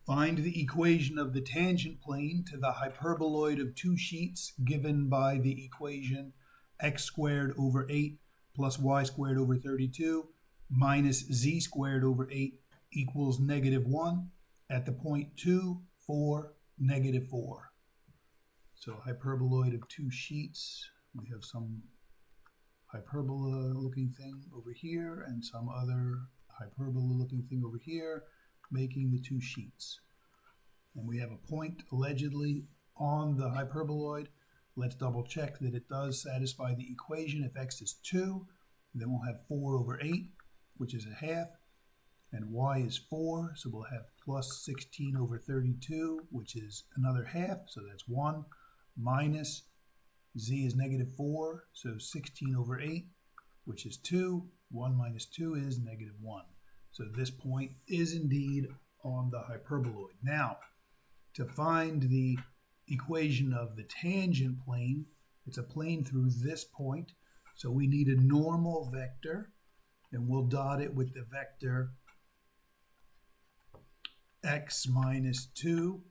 Find the equation of the tangent plane to the hyperboloid of two sheets given by the equation x squared over 8 plus y squared over 32 minus z squared over 8 equals -1 at the point 2, 4, -4. So hyperboloid of two sheets. We have some hyperbola looking thing over here and some other hyperbola looking thing over here, making the two sheets. And we have a point allegedly on the hyperboloid. Let's double check that it does satisfy the equation. If x is 2, then we'll have 4 over 8, which is a half, and y is 4, so we'll have plus 16 over 32, which is another half, so that's 1, minus z is -4, so 16 over 8, which is 2. 1 minus 2 is -1. So this point is indeed on the hyperboloid. Now, to find the equation of the tangent plane, it's a plane through this point, so we need a normal vector, and we'll dot it with the vector x minus 2,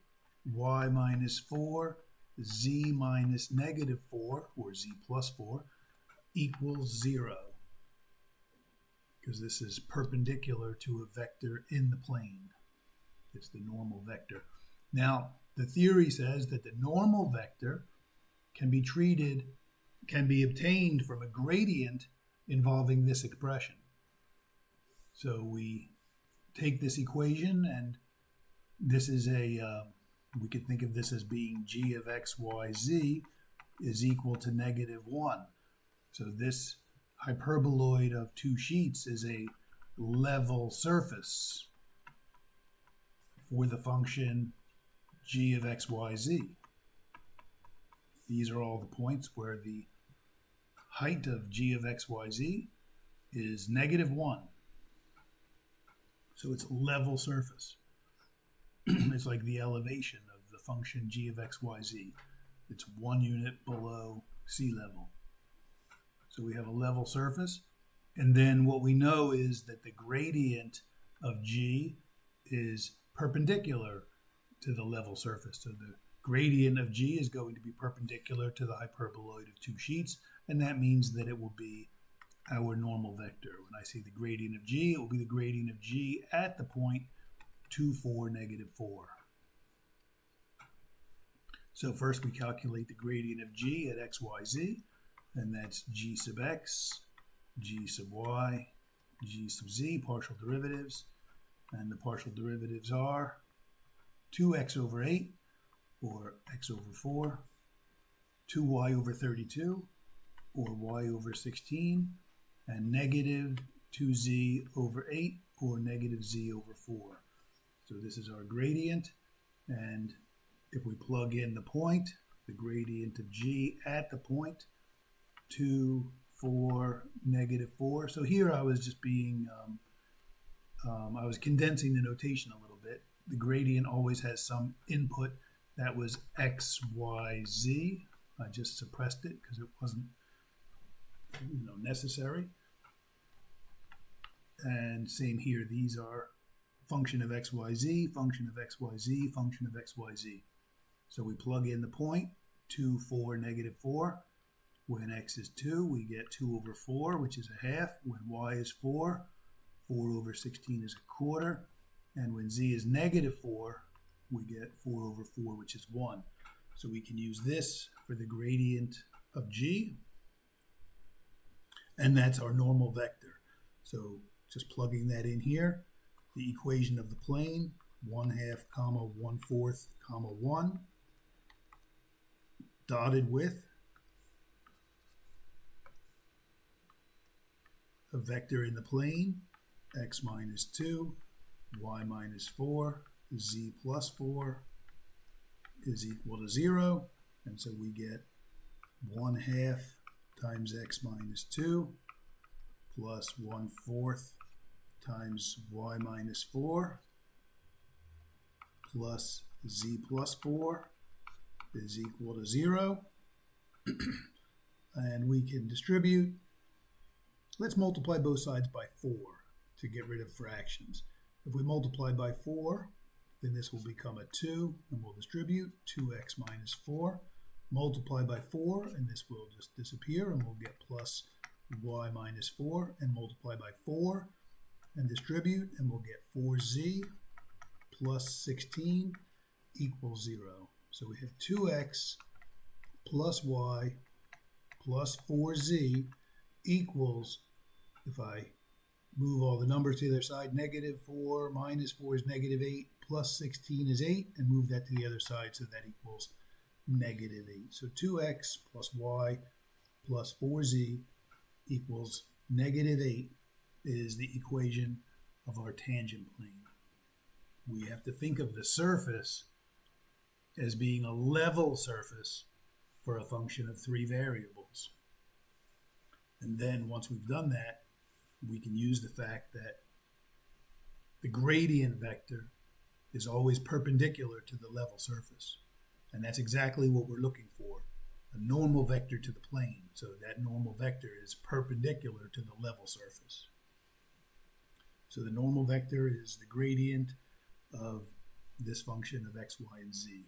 y minus 4, z minus -4, or z plus 4, equals 0. Because this is perpendicular to a vector in the plane. It's the normal vector. Now, the theory says that the normal vector can be obtained from a gradient involving this expression. So we take this equation, and this is we could think of this as being g of x, y, z is equal to -1. So this hyperboloid of two sheets is a level surface for the function g of x, y, z. These are all the points where the height of g of x, y, z is -1. So it's level surface. It's like the elevation of the function g of x, y, z. It's 1 unit below sea level. So we have a level surface. And then what we know is that the gradient of g is perpendicular to the level surface. So the gradient of g is going to be perpendicular to the hyperboloid of two sheets, and that means that it will be our normal vector. When I say the gradient of g, it will be the gradient of g at the point 2, 4, -4. So first we calculate the gradient of g at x, y, z, and that's g sub x, g sub y, g sub z, partial derivatives, and the partial derivatives are 2x over 8, or x over 4, 2y over 32, or y over 16, and -2z over 8, or -z over 4. So this is our gradient, and if we plug in the point, the gradient of g at the point, 2, 4, -4. So here I was just being, I was condensing the notation a little bit. The gradient always has some input. That was x, y, z. I just suppressed it because it wasn't necessary. And same here, these are function of x, y, z, function of x, y, z, function of x, y, z. So we plug in the point, 2, 4, -4. When x is 2, we get 2 over 4, which is a half. When y is 4, 4 over 16 is a quarter. And when z is -4, we get 4 over 4, which is 1. So we can use this for the gradient of g. And that's our normal vector. So just plugging that in here, the equation of the plane, 1/2, 1/4, 1, dotted with a vector in the plane, x minus 2, y minus 4, z plus 4 is equal to 0. And so we get 1/2 times x minus 2 plus 1/4 times y minus 4 plus z plus 4 is equal to 0. And we can distribute. Let's multiply both sides by 4 to get rid of fractions. If we multiply by 4, then this will become a 2, and we'll distribute 2x minus 4, multiply by 4, and this will just disappear, and we'll get plus y minus 4, and multiply by 4, and distribute, and we'll get 4z plus 16 equals 0. So we have 2x plus y plus 4z equals, if I move all the numbers to the other side, negative 4 minus 4 is negative 8, plus 16 is 8, and move that to the other side, so that equals negative 8. So 2x plus y plus 4z equals negative 8 is the equation of our tangent plane. We have to think of the surface as being a level surface for a function of 3 variables. And then once we've done that, we can use the fact that the gradient vector is always perpendicular to the level surface. And that's exactly what we're looking for, a normal vector to the plane. So that normal vector is perpendicular to the level surface. So the normal vector is the gradient of this function of x, y, and z.